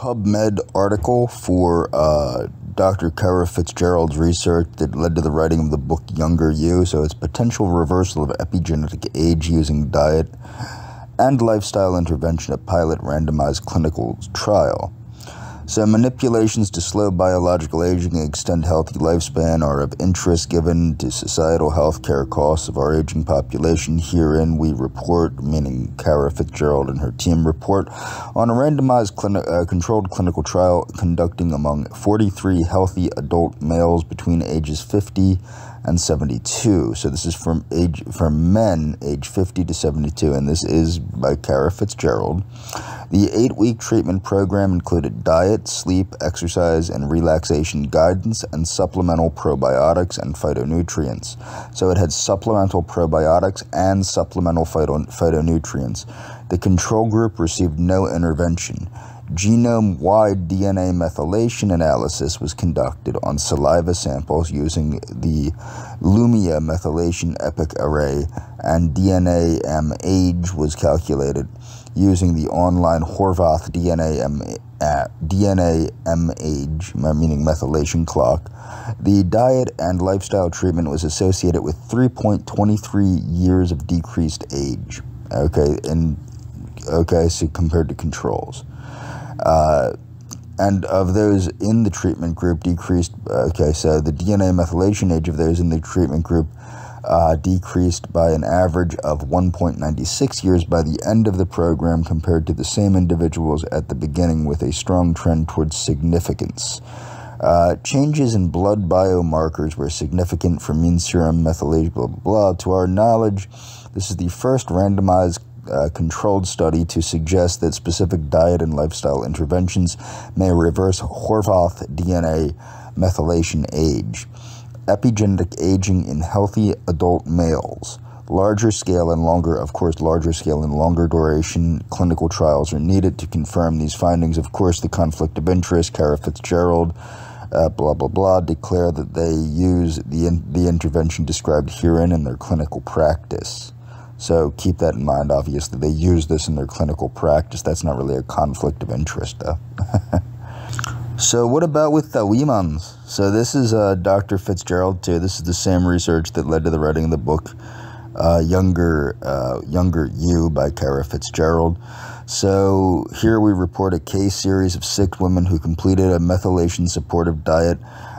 PubMed article for Dr. Kara Fitzgerald's research that led to the writing of the book Younger You. So it's potential reversal of epigenetic age using diet and lifestyle intervention, a pilot randomized clinical trial. So manipulations to slow biological aging and extend healthy lifespan are of interest given to societal healthcare costs of our aging population. Herein we report, meaning Kara Fitzgerald and her team report, on a randomized controlled clinical trial conducting among 43 healthy adult males between ages 50 and 72. So this is from men age 50 to 72, and this is by Kara Fitzgerald. The 8-week treatment program included diet, sleep, exercise, and relaxation guidance, and supplemental probiotics and phytonutrients. So it had supplemental probiotics and supplemental phytonutrients. The control group received no intervention. Genome-wide DNA methylation analysis was conducted on saliva samples using the Lumia methylation epic array, and DNA age was calculated using the online Horvath DNA age, meaning methylation clock. The diet and lifestyle treatment was associated with 3.23 years of decreased age. So compared to controls. And of those in the treatment group decreased, so the DNA methylation age of those in the treatment group decreased by an average of 1.96 years by the end of the program compared to the same individuals at the beginning, with a strong trend towards significance. Changes in blood biomarkers were significant for mean serum methylation, blah, blah, blah. To our knowledge, this is the first randomized controlled study to suggest that specific diet and lifestyle interventions may reverse Horvath DNA methylation age. Epigenetic aging in healthy adult males. Larger scale and longer duration clinical trials are needed to confirm these findings. Of course, the conflict of interest, Kara Fitzgerald, blah, blah, blah, declare that they use the intervention described herein in their clinical practice. So keep that in mind. Obviously, they use this in their clinical practice. That's not really a conflict of interest, though. So what about with the Wemans? So this is Dr. Fitzgerald, too. This is the same research that led to the writing of the book Younger You by Kara Fitzgerald. So here we report a case series of 6 women who completed a methylation-supportive diet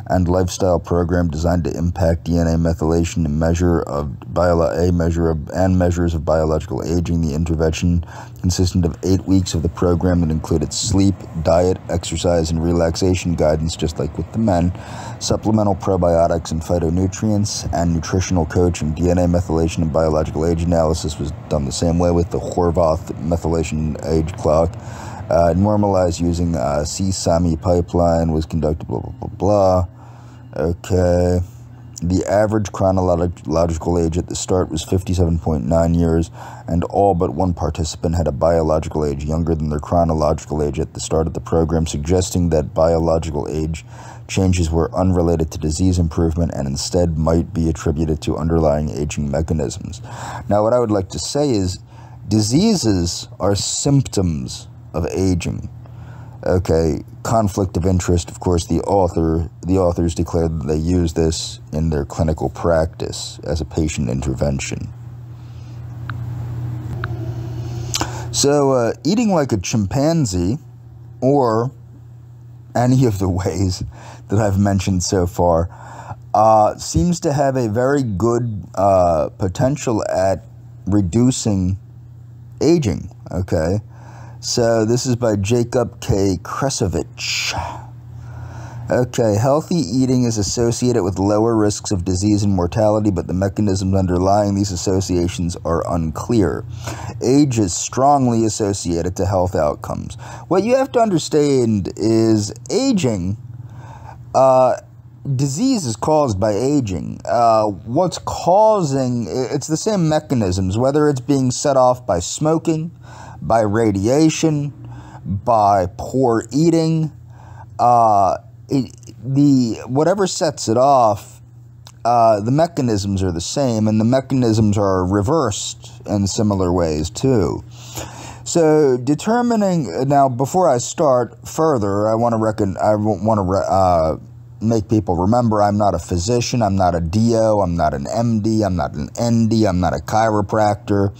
and lifestyle program designed to impact DNA methylation and measures of biological aging. The intervention consisted of 8 weeks of the program that included sleep, diet, exercise, and relaxation guidance, just like with the men, supplemental probiotics and phytonutrients, and nutritional coaching. DNA methylation and biological age analysis was done the same way with the Horvath methylation age clock. Normalized using C-SAMI pipeline was conducted, blah, blah, blah, blah. Okay. The average chronological age at the start was 57.9 years, and all but one participant had a biological age younger than their chronological age at the start of the program, suggesting that biological age changes were unrelated to disease improvement and instead might be attributed to underlying aging mechanisms. Now, what I would like to say is diseases are symptoms of aging. Okay, conflict of interest, of course, the authors declared that they use this in their clinical practice as a patient intervention. So, eating like a chimpanzee, or any of the ways that I've mentioned so far, seems to have a very good potential at reducing aging, okay? So this is by Jacob K. Kresovich. Okay, healthy eating is associated with lower risks of disease and mortality, but the mechanisms underlying these associations are unclear. Age is strongly associated to health outcomes. What you have to understand is aging, disease is caused by aging. What's causing, it's the same mechanisms, whether it's being set off by smoking, by radiation, by poor eating, whatever sets it off, the mechanisms are the same, and the mechanisms are reversed in similar ways too. So determining, now before I start further, I want to make people remember I'm not a physician, I'm not a DO, I'm not an MD, I'm not an ND, I'm not a chiropractor,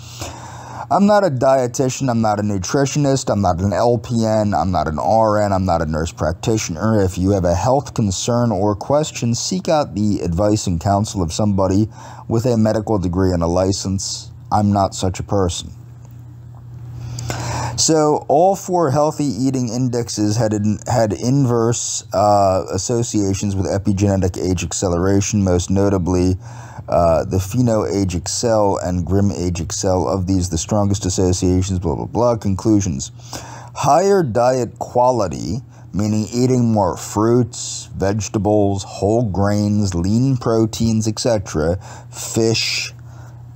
I'm not a dietitian, I'm not a nutritionist, I'm not an LPN, I'm not an RN, I'm not a nurse practitioner. If you have a health concern or question, seek out the advice and counsel of somebody with a medical degree and a license. I'm not such a person. So all 4 healthy eating indexes had inverse associations with epigenetic age acceleration, most notably the pheno-age excel and grim-age excel. Of these, the strongest associations, blah, blah, blah. Conclusions. Higher diet quality, meaning eating more fruits, vegetables, whole grains, lean proteins, etc., fish,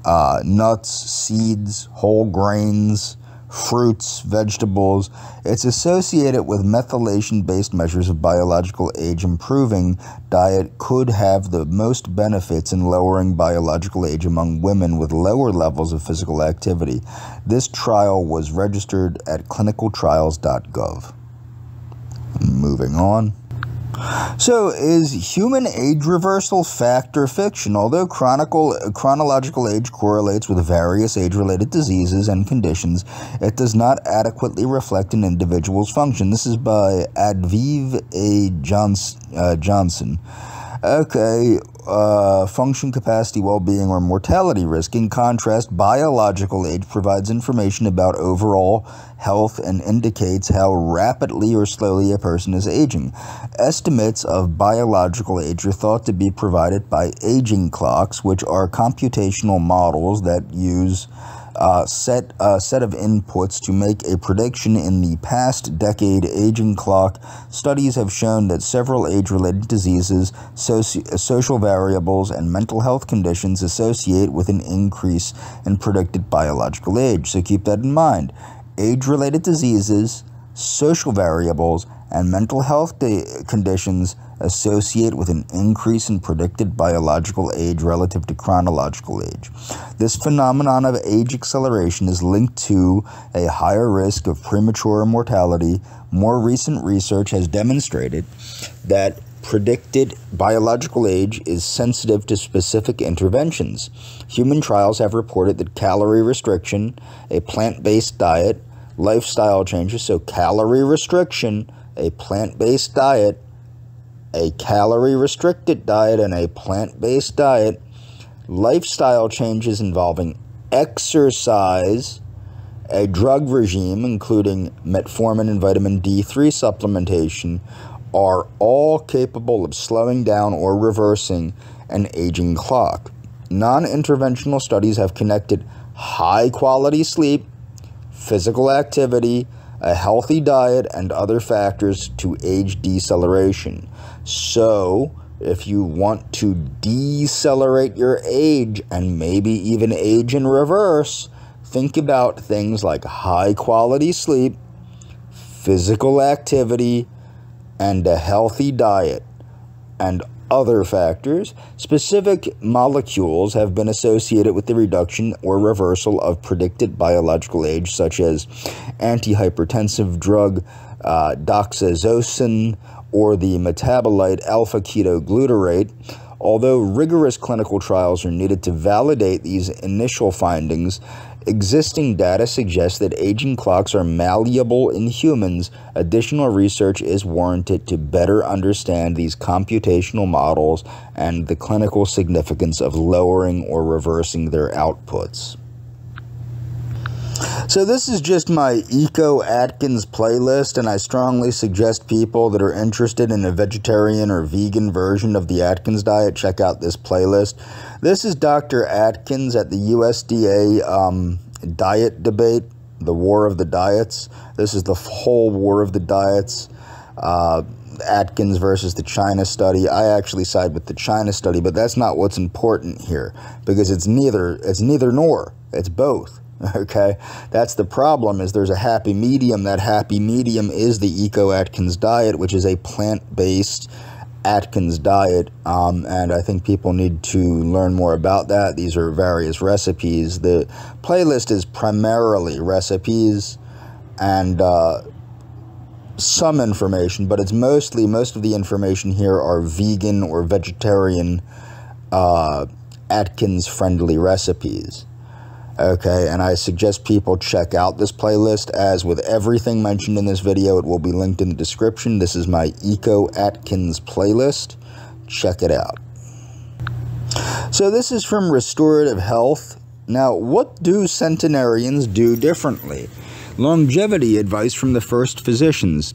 nuts, seeds, whole grains, fruits, vegetables. It's associated with methylation-based measures of biological age. Improving diet could have the most benefits in lowering biological age among women with lower levels of physical activity. This trial was registered at clinicaltrials.gov. Moving on. So, is human age reversal fact or fiction? Although chronological age correlates with various age-related diseases and conditions, it does not adequately reflect an individual's function. This is by Adviv A. Johnson. Okay, function, capacity, well-being, or mortality risk. In contrast, biological age provides information about overall health and indicates how rapidly or slowly a person is aging. Estimates of biological age are thought to be provided by aging clocks, which are computational models that use a set of inputs to make a prediction. In the past decade, aging clock studies have shown that several age-related diseases, social variables, and mental health conditions associate with an increase in predicted biological age. So keep that in mind. Age-related diseases, social variables, and mental health conditions associate with an increase in predicted biological age relative to chronological age. This phenomenon of age acceleration is linked to a higher risk of premature mortality. More recent research has demonstrated that predicted biological age is sensitive to specific interventions. Human trials have reported that calorie restriction, a plant-based diet, lifestyle changes, so calorie restriction, a plant-based diet, a calorie-restricted diet, and a plant-based diet, lifestyle changes involving exercise, a drug regime, including metformin and vitamin D3 supplementation, are all capable of slowing down or reversing an aging clock. Non-interventional studies have connected high-quality sleep, physical activity, a healthy diet, and other factors to age deceleration. So, if you want to decelerate your age and maybe even age in reverse, think about things like high-quality sleep, physical activity, and a healthy diet, and other factors. Specific molecules have been associated with the reduction or reversal of predicted biological age, such as antihypertensive drug doxazosin or the metabolite alpha-ketoglutarate. Although rigorous clinical trials are needed to validate these initial findings, existing data suggests that aging clocks are malleable in humans. Additional research is warranted to better understand these computational models and the clinical significance of lowering or reversing their outputs. So this is just my Eco Atkins playlist, and I strongly suggest people that are interested in a vegetarian or vegan version of the Atkins diet, check out this playlist. This is Dr. Atkins at the USDA diet debate, the war of the diets. This is the whole war of the diets. Atkins versus the China study. I actually side with the China study, but that's not what's important here, because it's neither nor, it's both. Okay, that's the problem, is there's a happy medium. That happy medium is the Eco Atkins diet, which is a plant-based Atkins diet, and I think people need to learn more about that. These are various recipes. The playlist is primarily recipes and some information, but it's most of the information here are vegan or vegetarian Atkins-friendly recipes. Okay, and I suggest people check out this playlist. As with everything mentioned in this video, it will be linked in the description. This is my Eco Atkins playlist. Check it out. So this is from Restorative Health. Now, what do centenarians do differently? Longevity advice from the first physicians.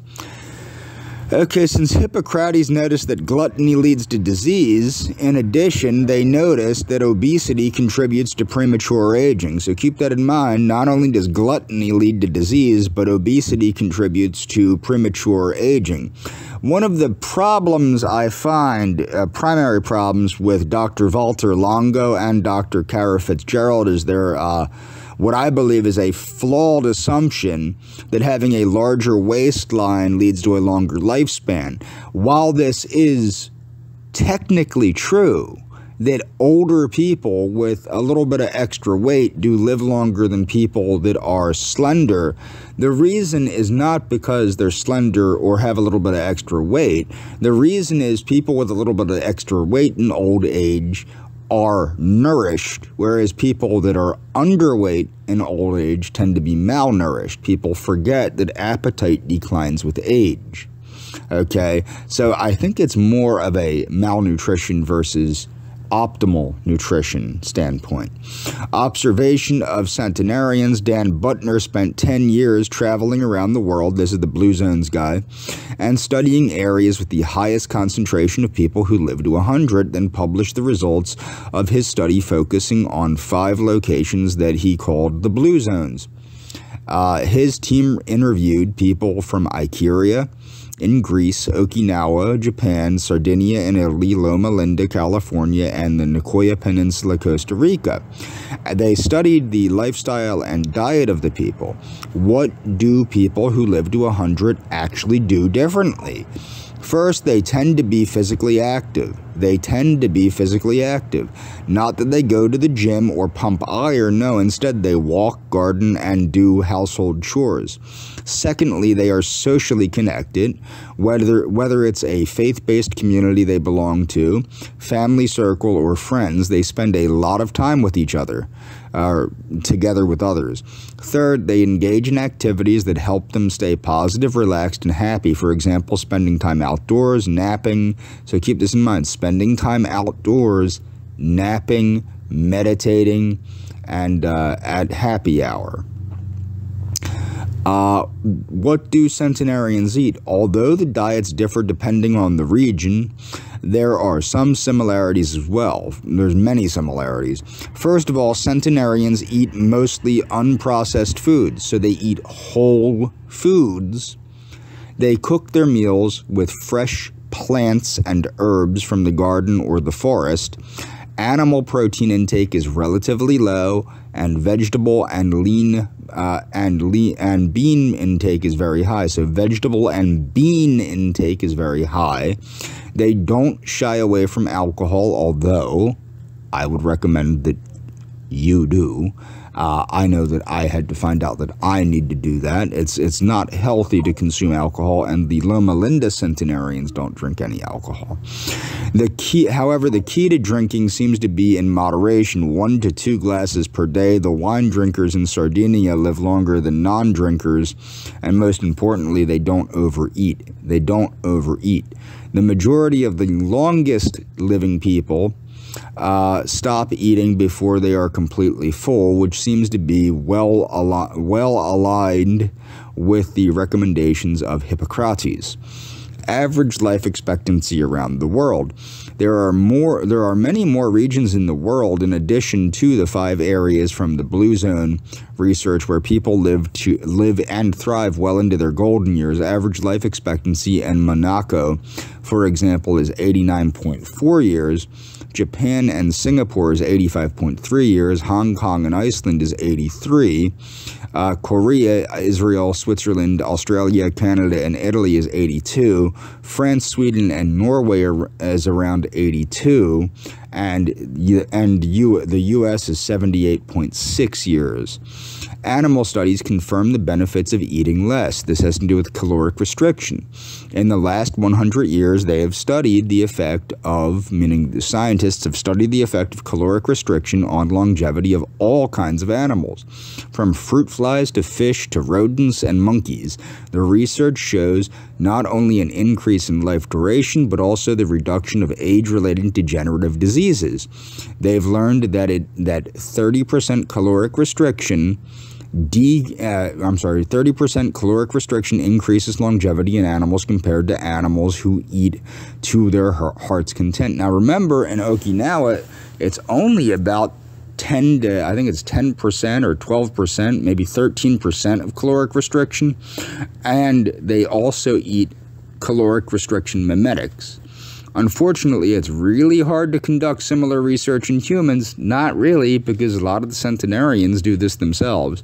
Okay, since Hippocrates noticed that gluttony leads to disease, in addition, they noticed that obesity contributes to premature aging. So keep that in mind. Not only does gluttony lead to disease, but obesity contributes to premature aging. One of the problems I find, primary problems with Dr. Walter Longo and Dr. Kara Fitzgerald is their what I believe is a flawed assumption that having a larger waistline leads to a longer lifespan. While this is technically true, that older people with a little bit of extra weight do live longer than people that are slender, the reason is not because they're slender or have a little bit of extra weight. The reason is people with a little bit of extra weight in old age are nourished, whereas people that are underweight in old age tend to be malnourished. People forget that appetite declines with age. Okay, so I think it's more of a malnutrition versus optimal nutrition standpoint. Observation of centenarians. Dan Butner spent 10 years traveling around the world, this is the Blue Zones guy, and studying areas with the highest concentration of people who live to 100, then published the results of his study focusing on 5 locations that he called the Blue Zones. His team interviewed people from Icaria in Greece, Okinawa, Japan, Sardinia in Italy, Loma Linda, California, and the Nicoya Peninsula, Costa Rica. They studied the lifestyle and diet of the people. What do people who live to 100 actually do differently? First, they tend to be physically active. Not that they go to the gym or pump iron, no, instead they walk, garden, and do household chores. Secondly, they are socially connected, whether it's a faith-based community they belong to, family circle, or friends. They spend a lot of time with each other, together with others. Third, they engage in activities that help them stay positive, relaxed, and happy. For example, spending time outdoors, napping. So keep this in mind, spending time outdoors, napping, meditating, and at happy hour. What do centenarians eat? Although the diets differ depending on the region, there are some similarities as well. There's many similarities. First of all, centenarians eat mostly unprocessed foods, so they eat whole foods. They cook their meals with fresh plants and herbs from the garden or the forest. Animal protein intake is relatively low, and vegetable and bean intake is very high. So vegetable and bean intake is very high. They don't shy away from alcohol, although I would recommend that you do. I know that I had to find out that I need to do that. It's not healthy to consume alcohol, and the Loma Linda centenarians don't drink any alcohol. However, the key to drinking seems to be in moderation, 1 to 2 glasses per day. The wine drinkers in Sardinia live longer than non-drinkers, and most importantly, they don't overeat. The majority of the longest living people stop eating before they are completely full, which seems to be well aligned with the recommendations of Hippocrates. Average life expectancy around the world. There are many more regions in the world in addition to the 5 areas from the Blue Zone research where people live and thrive well into their golden years. Average life expectancy in Monaco, for example, is 89.4 years. Japan and Singapore is 85.3 years. Hong Kong and Iceland is 83. Korea, Israel, Switzerland, Australia, Canada, and Italy is 82. France, Sweden, and Norway is around 82, and the U.S. is 78.6 years. Animal studies confirm the benefits of eating less. This has to do with caloric restriction. In the last 100 years, they have studied the effect of, meaning the scientists have studied the effect of caloric restriction on longevity of all kinds of animals, from fruit flies to fish to rodents and monkeys. The research shows not only an increase in life duration, but also the reduction of age-related degenerative diseases. They've learned that 30% caloric restriction 30% caloric restriction increases longevity in animals compared to animals who eat to their heart's content. Now remember, in Okinawa, it's only about 10% or 12%, maybe 13% of caloric restriction, and they also eat caloric restriction mimetics. Unfortunately, it's really hard to conduct similar research in humans. Not really, because a lot of the centenarians do this themselves.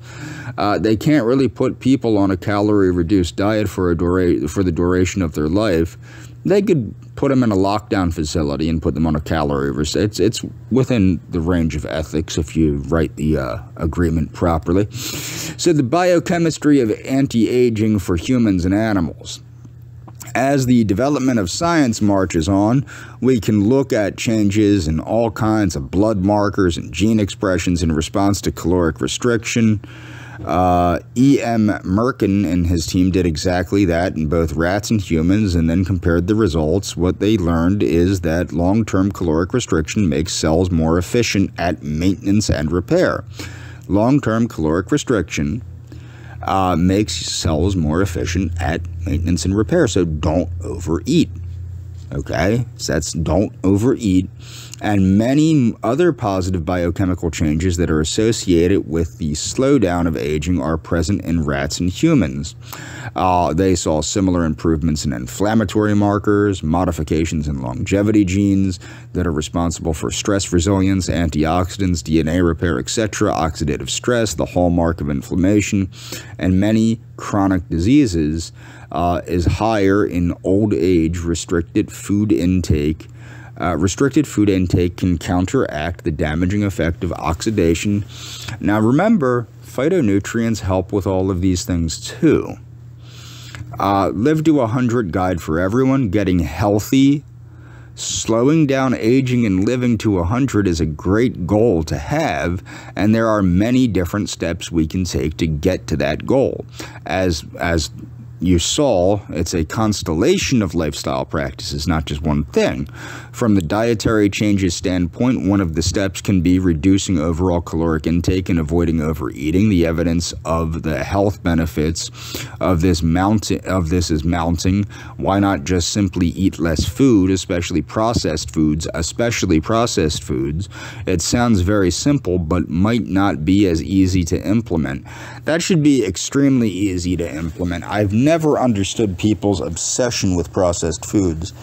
They can't really put people on a calorie-reduced diet for the duration of their life. They could put them in a lockdown facility and put them on a calorie restriction. It's within the range of ethics if you write the agreement properly. So the biochemistry of anti-aging for humans and animals. As the development of science marches on, we can look at changes in all kinds of blood markers and gene expressions in response to caloric restriction. E.M. Merkin and his team did exactly that in both rats and humans and then compared the results. What they learned is that long-term caloric restriction makes cells more efficient at maintenance and repair. Long-term caloric restriction makes cells more efficient at maintenance and repair. So don't overeat. Okay? So that's don't overeat. And many other positive biochemical changes that are associated with the slowdown of aging are present in rats and humans. They saw similar improvements in inflammatory markers, modifications in longevity genes that are responsible for stress resilience, antioxidants, DNA repair, etc., oxidative stress, the hallmark of inflammation, and many chronic diseases is higher in old age. Restricted food intake can counteract the damaging effect of oxidation. Now remember, phytonutrients help with all of these things too. Live to 100 guide for everyone. Getting healthy, slowing down aging, and living to 100 is a great goal to have, and there are many different steps we can take to get to that goal. As you saw, it's a constellation of lifestyle practices, not just one thing. From the dietary changes standpoint, one of the steps can be reducing overall caloric intake and avoiding overeating. The evidence of the health benefits of this is mounting. Why not just simply eat less food, especially processed foods? It sounds very simple, but might not be as easy to implement. That should be extremely easy to implement. I've never understood people's obsession with processed foods.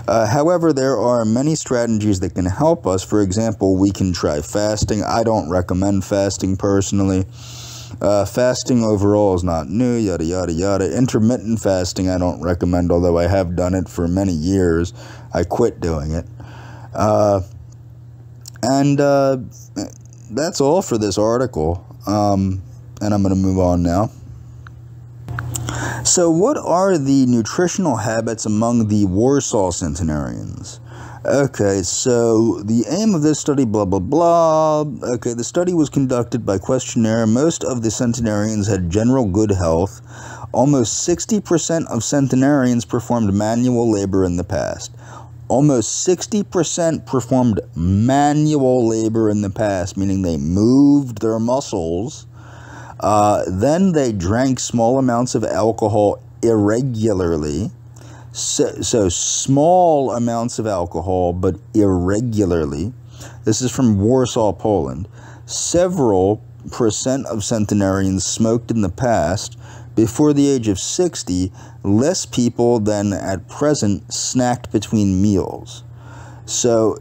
However, there are many strategies that can help us. For example, we can try fasting. I don't recommend fasting personally. Fasting overall is not new, yada, yada, yada. Intermittent fasting I don't recommend, although I have done it for many years. I quit doing it. That's all for this article. And I'm going to move on now. So what are the nutritional habits among the Warsaw centenarians? Okay, so the aim of this study, blah, blah, blah. Okay, the study was conducted by questionnaire. Most of the centenarians had general good health. Almost 60% of centenarians performed manual labor in the past. Almost 60% performed manual labor in the past, meaning they moved their muscles. Then they drank small amounts of alcohol irregularly. So small amounts of alcohol, but irregularly. This is from Warsaw, Poland. Several percent of centenarians smoked in the past. Before the age of 60, less people than at present snacked between meals. So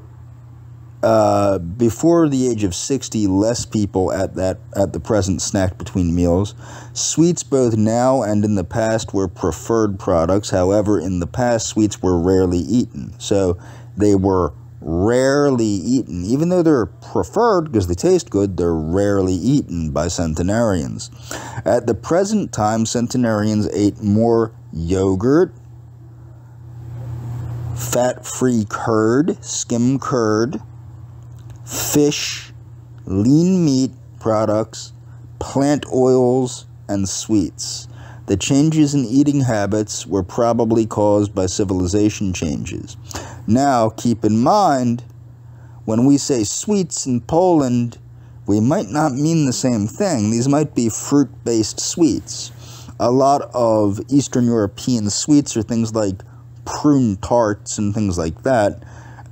Before the age of 60, less people at the present snacked between meals. Sweets both now and in the past were preferred products. However, in the past, sweets were rarely eaten. So they were rarely eaten. Even though they're preferred because they taste good, they're rarely eaten by centenarians. At the present time, centenarians ate more yogurt, fat-free curd, skim curd, fish, lean meat products, plant oils, and sweets. The changes in eating habits were probably caused by civilization changes. Now, keep in mind, when we say sweets in Poland, we might not mean the same thing. These might be fruit-based sweets. A lot of Eastern European sweets are things like prune tarts and things like that.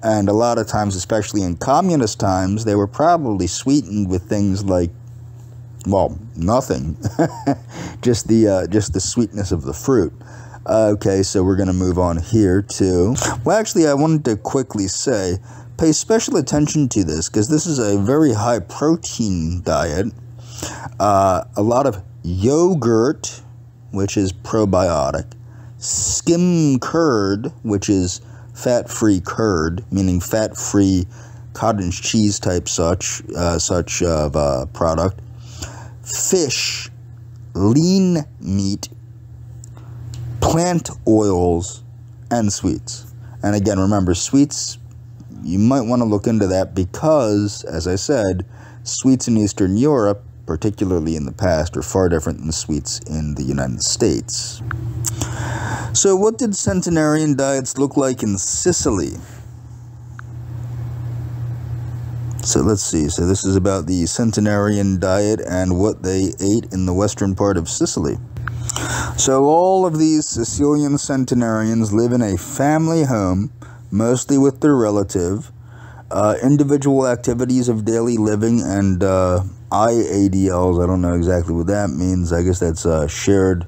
And a lot of times, especially in communist times, they were probably sweetened with things like, well, nothing. just the sweetness of the fruit. Okay, so we're going to move on here to... Well, actually, I wanted to quickly say, pay special attention to this, because this is a very high-protein diet. A lot of yogurt, which is probiotic. Skim curd, which is fat-free curd, meaning fat-free cottage cheese type such of product. Fish, lean meat, plant oils, and sweets. And again, remember, sweets, you might want to look into that because, as I said, sweets in Eastern Europe, particularly in the past, are far different than sweets in the United States. So what did centenarian diets look like in Sicily? So let's see. So this is about the centenarian diet and what they ate in the western part of Sicily. So all of these Sicilian centenarians live in a family home, mostly with their relative. Individual activities of daily living and IADLs, I don't know exactly what that means. I guess that's shared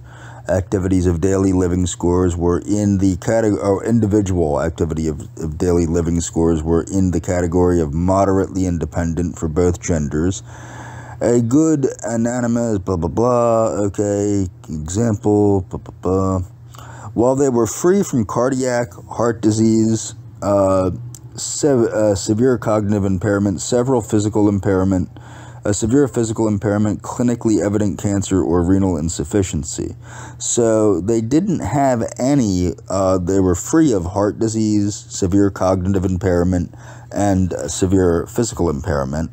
activities of daily living scores were in the category, or individual activity of daily living scores were in the category of moderately independent for both genders. A good anonymous, blah, blah, blah, okay, example, blah, blah, blah. While they were free from cardiac, heart disease, severe cognitive impairment, severe physical impairment, clinically evident cancer, or renal insufficiency. So they didn't have any, they were free of heart disease, severe cognitive impairment, and severe physical impairment.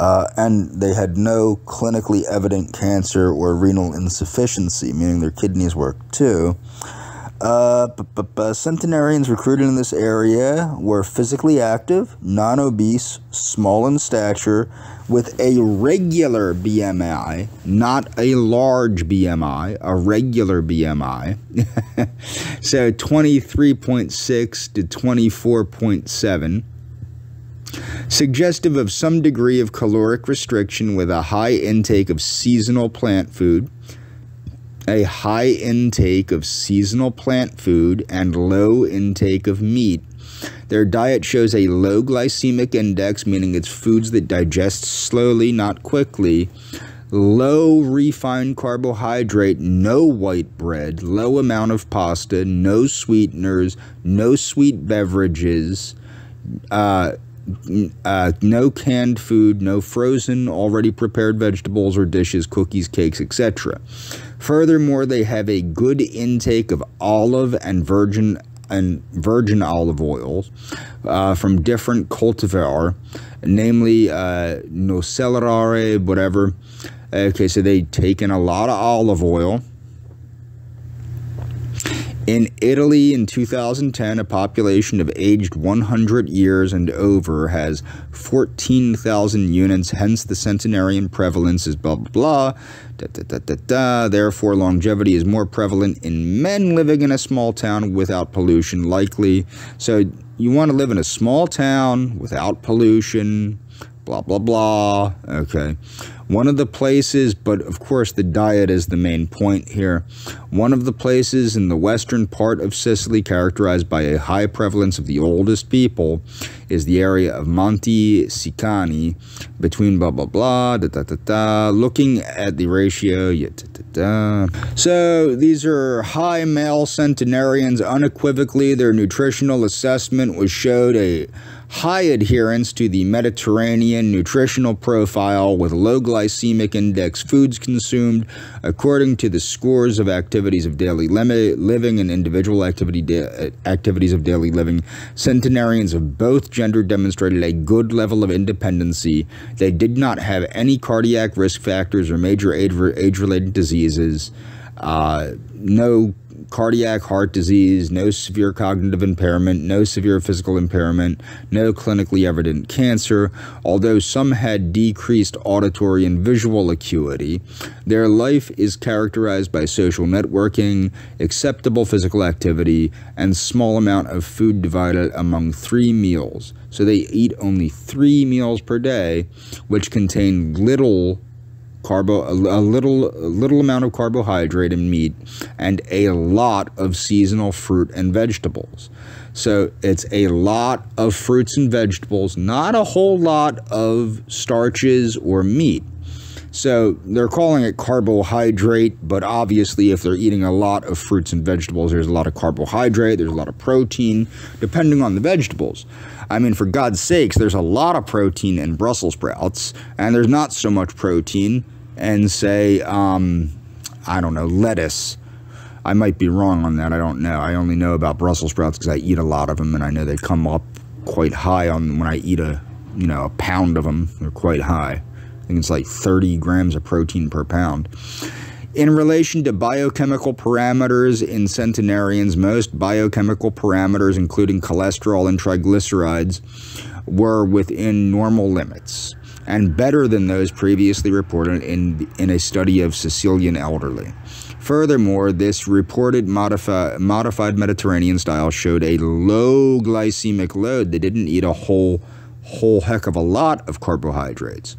And they had no clinically evident cancer or renal insufficiency, meaning their kidneys worked too. Centenarians recruited in this area were physically active, non-obese, small in stature, with a regular BMI, not a large BMI, a regular BMI. So 23.6 to 24.7. Suggestive of some degree of caloric restriction with a high intake of seasonal plant food. A high intake of seasonal plant food and low intake of meat. Their diet shows a low glycemic index, meaning it's foods that digest slowly, not quickly. Low refined carbohydrate, no white bread, low amount of pasta, no sweeteners, no sweet beverages, no canned food, no frozen, already prepared vegetables or dishes, cookies, cakes, etc. Furthermore, they have a good intake of olive and virgin olive oils from different cultivar, namely nocellerare, whatever. Okay, so they take in a lot of olive oil. In Italy, in 2010, a population of aged 100 years and over has 14,000 units, hence the centenarian prevalence is blah, blah, blah. Therefore, longevity is more prevalent in men living in a small town without pollution, likely. So you want to live in a small town without pollution, blah, blah, blah. Okay. One of the places, but of course the diet is the main point here, one of the places in the western part of Sicily characterized by a high prevalence of the oldest people is the area of Monte Sicani, between blah blah blah, da da da da, looking at the ratio, da da da. So these are high male centenarians. Unequivocally, their nutritional assessment showed a high adherence to the Mediterranean nutritional profile with low glycemic index foods consumed according to the scores of activities of daily living and individual activities of daily living. Centenarians of both gender demonstrated a good level of independency. They did not have any cardiac risk factors or major age-related diseases, no cardiac heart disease, no severe cognitive impairment, no severe physical impairment, no clinically evident cancer. Although some had decreased auditory and visual acuity, their life is characterized by social networking, acceptable physical activity, and small amount of food divided among 3 meals. So they eat only 3 meals per day, which contain a little amount of carbohydrate and meat, and a lot of seasonal fruit and vegetables. So it's a lot of fruits and vegetables, not a whole lot of starches or meat. So they're calling it carbohydrate, but obviously if they're eating a lot of fruits and vegetables, there's a lot of carbohydrate, there's a lot of protein, depending on the vegetables. I mean, for God's sakes, there's a lot of protein in Brussels sprouts, and there's not so much protein in, say, I don't know, lettuce. I might be wrong on that, I don't know. I only know about Brussels sprouts because I eat a lot of them, and I know they come up quite high on when I eat a pound of them. They're quite high. I think it's like 30 grams of protein per pound. In relation to biochemical parameters in centenarians, most biochemical parameters, including cholesterol and triglycerides, were within normal limits and better than those previously reported in a study of Sicilian elderly. Furthermore, this reported modified Mediterranean style showed a low glycemic load. They didn't eat a whole heck of a lot of carbohydrates.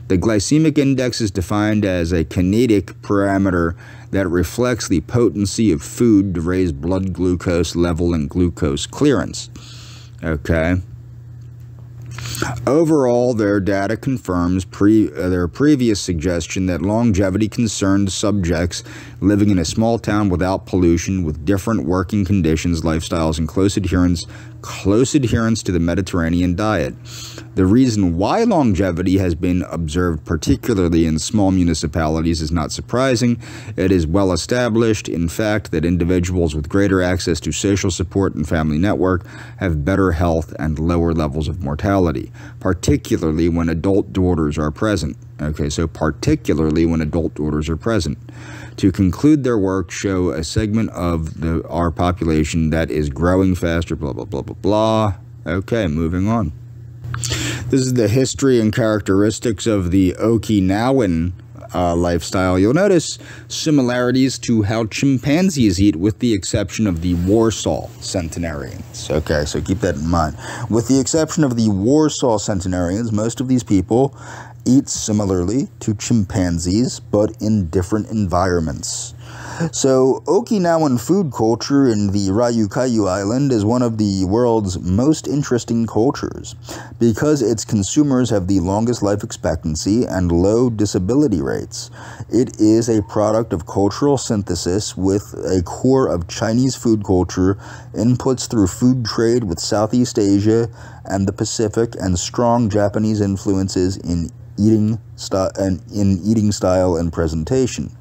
The glycemic index is defined as a kinetic parameter that reflects the potency of food to raise blood glucose level and glucose clearance. Okay. Overall, their data confirms their previous suggestion that longevity concerned subjects living in a small town without pollution, with different working conditions, lifestyles, and close adherence to the Mediterranean diet. The reason why longevity has been observed particularly in small municipalities is not surprising. It is well established, in fact, that individuals with greater access to social support and family network have better health and lower levels of mortality, particularly when adult daughters are present. Okay, so particularly when adult daughters are present. To conclude their work, show a segment of our population that is growing faster, blah, blah, blah, blah, blah. Okay, moving on. This is the history and characteristics of the Okinawan lifestyle. You'll notice similarities to how chimpanzees eat, with the exception of the Warsaw centenarians. Okay, so keep that in mind. With the exception of the Warsaw centenarians, most of these people eat similarly to chimpanzees, but in different environments. So, Okinawan food culture in the Ryukyu Island is one of the world's most interesting cultures because its consumers have the longest life expectancy and low disability rates. It is a product of cultural synthesis with a core of Chinese food culture, inputs through food trade with Southeast Asia and the Pacific, and strong Japanese influences in eating style and presentation.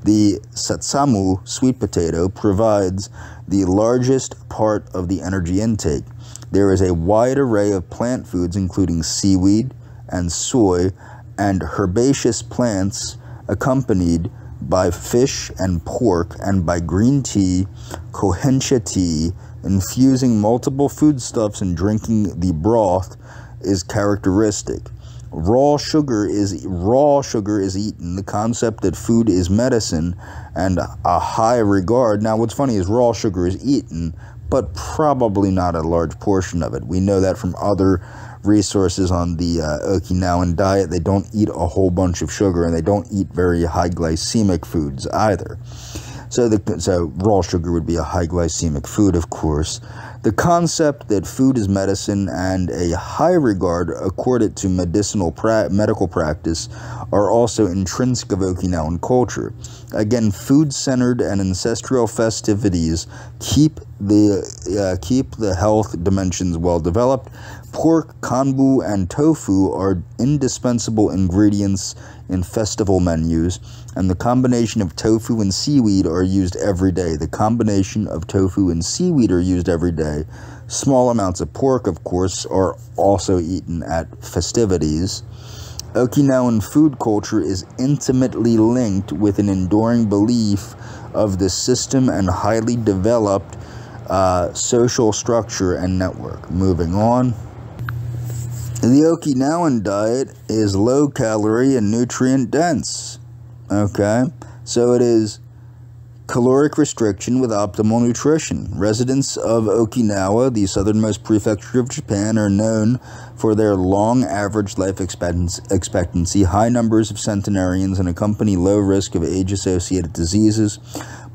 The satsamu, sweet potato, provides the largest part of the energy intake. There is a wide array of plant foods, including seaweed and soy and herbaceous plants, accompanied by fish and pork, and by green tea, kohencha tea. Infusing multiple foodstuffs and drinking the broth is characteristic. Raw sugar is eaten. The concept that food is medicine and a high regard. Now, what's funny is raw sugar is eaten, but probably not a large portion of it. We know that from other resources on the Okinawan diet. They don't eat a whole bunch of sugar, and they don't eat very high glycemic foods either. So raw sugar would be a high glycemic food, of course. The concept that food is medicine and a high regard accorded to medical practice are also intrinsic of Okinawan culture. Again, food-centered and ancestral festivities keep the health dimensions well developed. Pork, kanbu, and tofu are indispensable ingredients in festival menus, and the combination of tofu and seaweed are used every day. Small amounts of pork, of course, are also eaten at festivities. Okinawan food culture is intimately linked with an enduring belief of the system and highly developed social structure and network. Moving on. The Okinawan diet is low calorie and nutrient dense. Okay, so it is caloric restriction with optimal nutrition. Residents of Okinawa, the southernmost prefecture of Japan, are known for their long average life expectancy, high numbers of centenarians, and accompany low risk of age-associated diseases.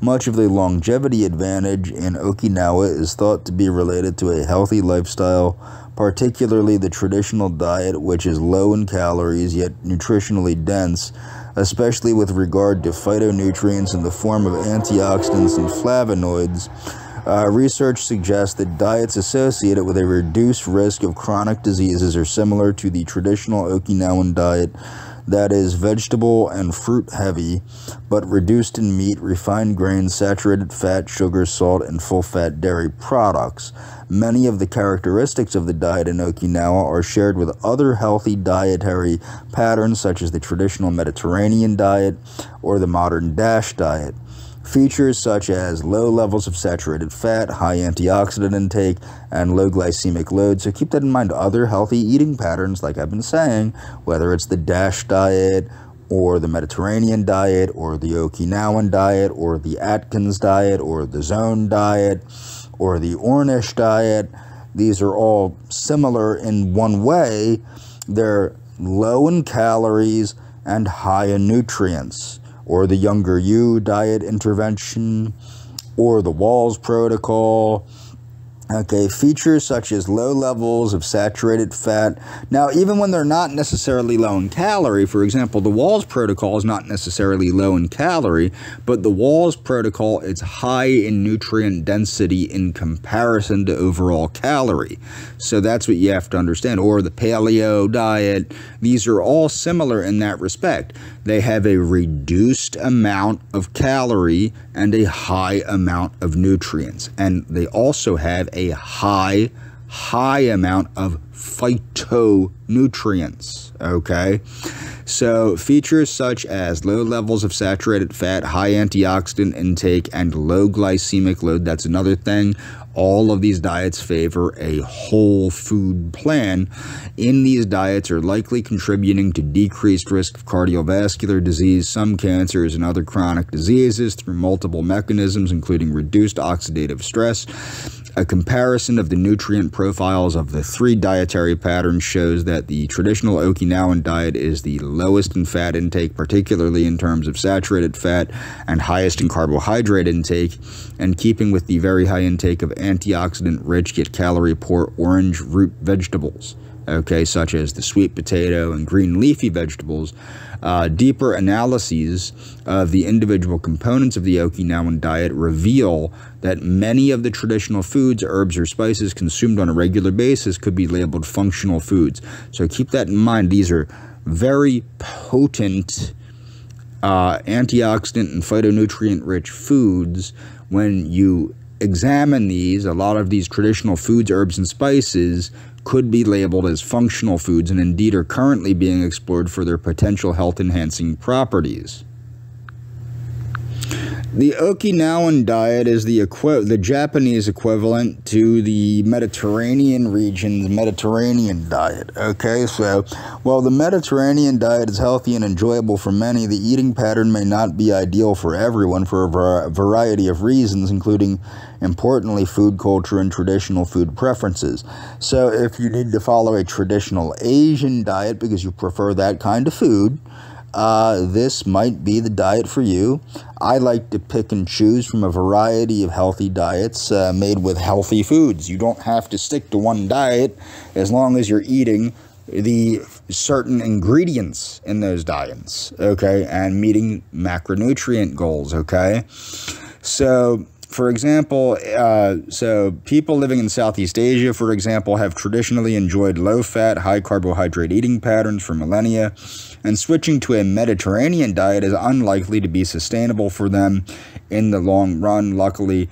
Much of the longevity advantage in Okinawa is thought to be related to a healthy lifestyle, particularly the traditional diet, which is low in calories yet nutritionally dense, especially with regard to phytonutrients in the form of antioxidants and flavonoids. Research suggests that diets associated with a reduced risk of chronic diseases are similar to the traditional Okinawan diet, that is vegetable and fruit heavy, but reduced in meat, refined grains, saturated fat, sugar, salt, and full-fat dairy products. Many of the characteristics of the diet in Okinawa are shared with other healthy dietary patterns, such as the traditional Mediterranean diet or the modern DASH diet. Features such as low levels of saturated fat, high antioxidant intake, and low glycemic load. So keep that in mind. Other healthy eating patterns, like I've been saying, whether it's the DASH diet or the Mediterranean diet or the Okinawan diet or the Atkins diet or the Zone diet or the Ornish diet, these are all similar in one way. They're low in calories and high in nutrients. Or the Younger You diet intervention, or the Walls protocol. Okay, features such as low levels of saturated fat. Now, even when they're not necessarily low in calorie, for example, the Walls protocol is not necessarily low in calorie, but the Walls protocol is high in nutrient density in comparison to overall calorie. So that's what you have to understand. Or the paleo diet. These are all similar in that respect. They have a reduced amount of calorie and a high amount of nutrients. And they also have a high amount of phytonutrients, okay? So features such as low levels of saturated fat, high antioxidant intake, and low glycemic load. That's another thing. All of these diets favor a whole food plan. In these diets are likely contributing to decreased risk of cardiovascular disease, some cancers, and other chronic diseases through multiple mechanisms, including reduced oxidative stress. A comparison of the nutrient profiles of the three dietary patterns shows that the traditional Okinawan diet is the lowest in fat intake, particularly in terms of saturated fat, and highest in carbohydrate intake, and keeping with the very high intake of antioxidant-rich yet calorie-poor orange root vegetables, okay, such as the sweet potato and green leafy vegetables. Deeper analyses of the individual components of the Okinawan diet reveal that many of the traditional foods, herbs, or spices consumed on a regular basis could be labeled functional foods. So keep that in mind. These are very potent antioxidant and phytonutrient-rich foods. When you examine these, a lot of these traditional foods, herbs, and spices could be labeled as functional foods and indeed are currently being explored for their potential health-enhancing properties. The Okinawan diet is the Japanese equivalent to the Mediterranean region's Mediterranean diet. Okay, so while the Mediterranean diet is healthy and enjoyable for many, the eating pattern may not be ideal for everyone for a variety of reasons, including, importantly, food culture and traditional food preferences. So if you need to follow a traditional Asian diet because you prefer that kind of food, this might be the diet for you. I like to pick and choose from a variety of healthy diets made with healthy foods. You don't have to stick to one diet as long as you're eating the certain ingredients in those diets, okay, and meeting macronutrient goals, okay? So, for example, people living in Southeast Asia, for example, have traditionally enjoyed low-fat, high-carbohydrate eating patterns for millennia, and switching to a Mediterranean diet is unlikely to be sustainable for them in the long run. Luckily,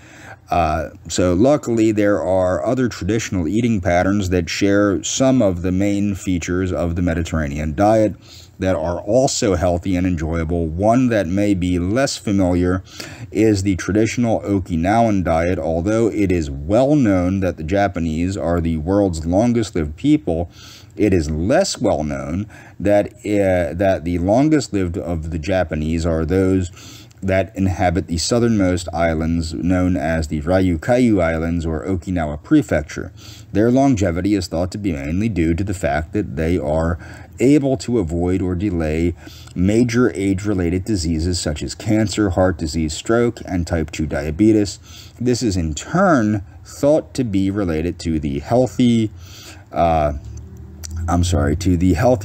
there are other traditional eating patterns that share some of the main features of the Mediterranean diet that are also healthy and enjoyable. One that may be less familiar is the traditional Okinawan diet. Although it is well known that the Japanese are the world's longest lived people, it is less well known that the longest lived of the Japanese are those that inhabit the southernmost islands known as the Ryukyu Islands or Okinawa Prefecture. Their longevity is thought to be mainly due to the fact that they are able to avoid or delay major age-related diseases such as cancer, heart disease, stroke, and type 2 diabetes. This is in turn thought to be related to the healthy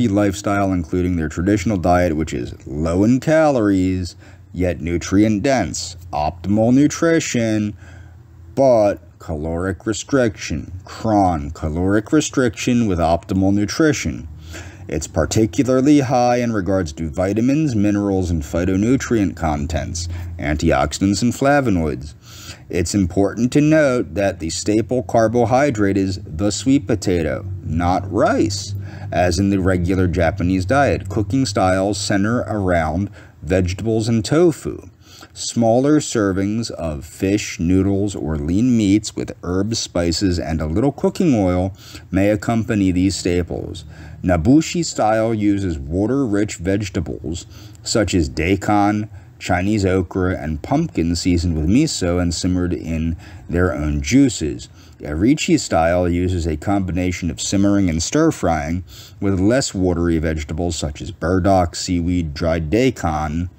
lifestyle, including their traditional diet, which is low in calories, yet nutrient-dense, optimal nutrition, but caloric restriction, caloric restriction with optimal nutrition. It's particularly high in regards to vitamins, minerals, and phytonutrient contents, antioxidants, and flavonoids. It's important to note that the staple carbohydrate is the sweet potato, not rice, as in the regular Japanese diet. Cooking styles center around vegetables and tofu. Smaller servings of fish, noodles, or lean meats with herbs, spices, and a little cooking oil may accompany these staples. Nabushi style uses water-rich vegetables such as daikon, Chinese okra, and pumpkin seasoned with miso and simmered in their own juices. Arichi style uses a combination of simmering and stir-frying with less watery vegetables such as burdock, seaweed, dried daikon,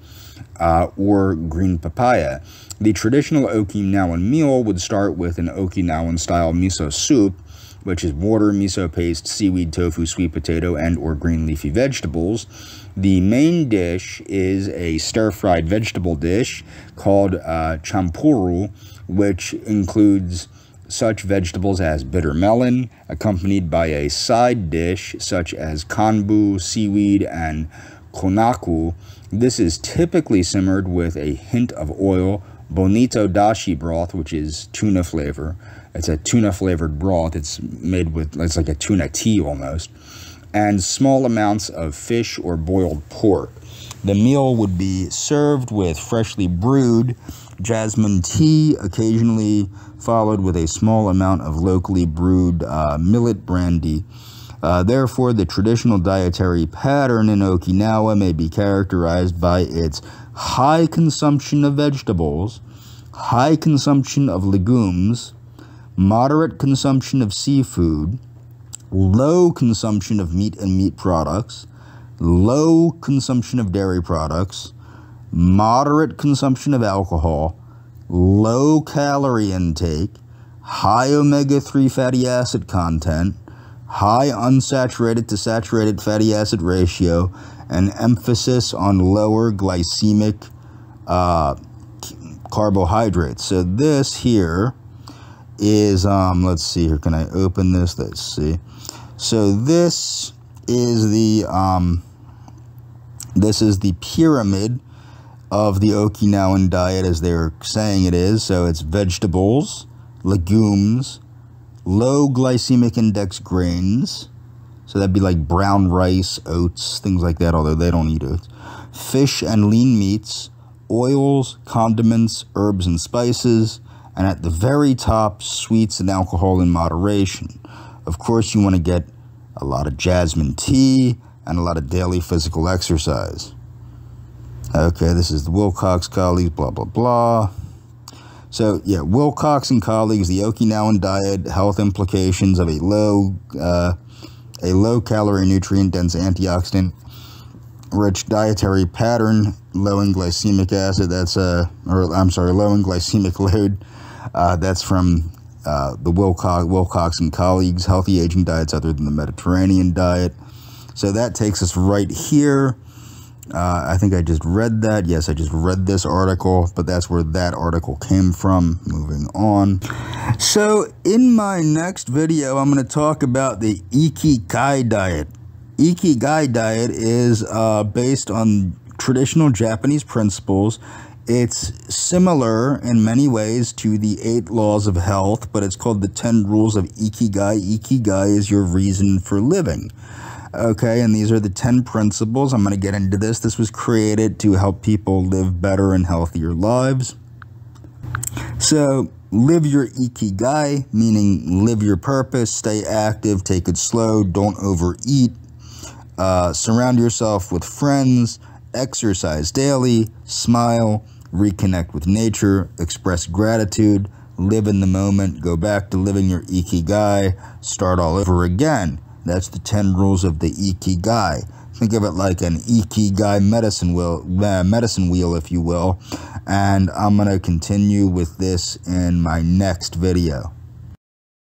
or green papaya. The traditional Okinawan meal would start with an Okinawan-style miso soup, which is water, miso paste, seaweed, tofu, sweet potato, and or green leafy vegetables. The main dish is a stir-fried vegetable dish called champuru, which includes such vegetables as bitter melon, accompanied by a side dish such as kanbu, seaweed, and konaku. This is typically simmered with a hint of oil, bonito dashi broth, which is tuna flavor. It's a tuna-flavored broth. It's like a tuna tea almost, and small amounts of fish or boiled pork. The meal would be served with freshly brewed jasmine tea, occasionally followed with a small amount of locally brewed millet brandy. Therefore, the traditional dietary pattern in Okinawa may be characterized by its high consumption of vegetables, high consumption of legumes, moderate consumption of seafood, low consumption of meat and meat products, low consumption of dairy products, moderate consumption of alcohol, low calorie intake, high omega-3 fatty acid content, high unsaturated to saturated fatty acid ratio, and emphasis on lower glycemic carbohydrates. So this here is, let's see here, can I open this? Let's see. So this is the pyramid of the Okinawan diet as they're saying it is. So it's vegetables, legumes, low glycemic index grains, so that'd be like brown rice, oats, things like that, although they don't eat oats, fish and lean meats, oils, condiments, herbs, and spices. And at the very top, sweets and alcohol in moderation. Of course, you want to get a lot of jasmine tea and a lot of daily physical exercise. Okay, this is the Wilcox colleagues, blah, blah, blah. So, yeah, Wilcox and colleagues, the Okinawan diet, health implications of a low-calorie, nutrient-dense, antioxidant-rich dietary pattern, low in glycemic acid, low in glycemic load. That's from the Wilcox and colleagues, healthy aging diets other than the Mediterranean diet. So that takes us right here. I think I just read that. Yes, I just read this article, but that's where that article came from. Moving on. So in my next video, I'm going to talk about the Ikigai diet. Ikigai diet is based on traditional Japanese principles. It's similar in many ways to the 8 laws of health, but it's called the 10 rules of Ikigai. Ikigai is your reason for living. Okay, and these are the 10 principles. I'm going to get into this. This was created to help people live better and healthier lives. So, live your Ikigai, meaning live your purpose, stay active, take it slow, don't overeat, surround yourself with friends, exercise daily, smile, reconnect with nature, express gratitude, live in the moment, go back to living your Ikigai, start all over again. That's the 10 rules of the Ikigai. Think of it like an Ikigai medicine wheel, if you will. And I'm going to continue with this in my next video.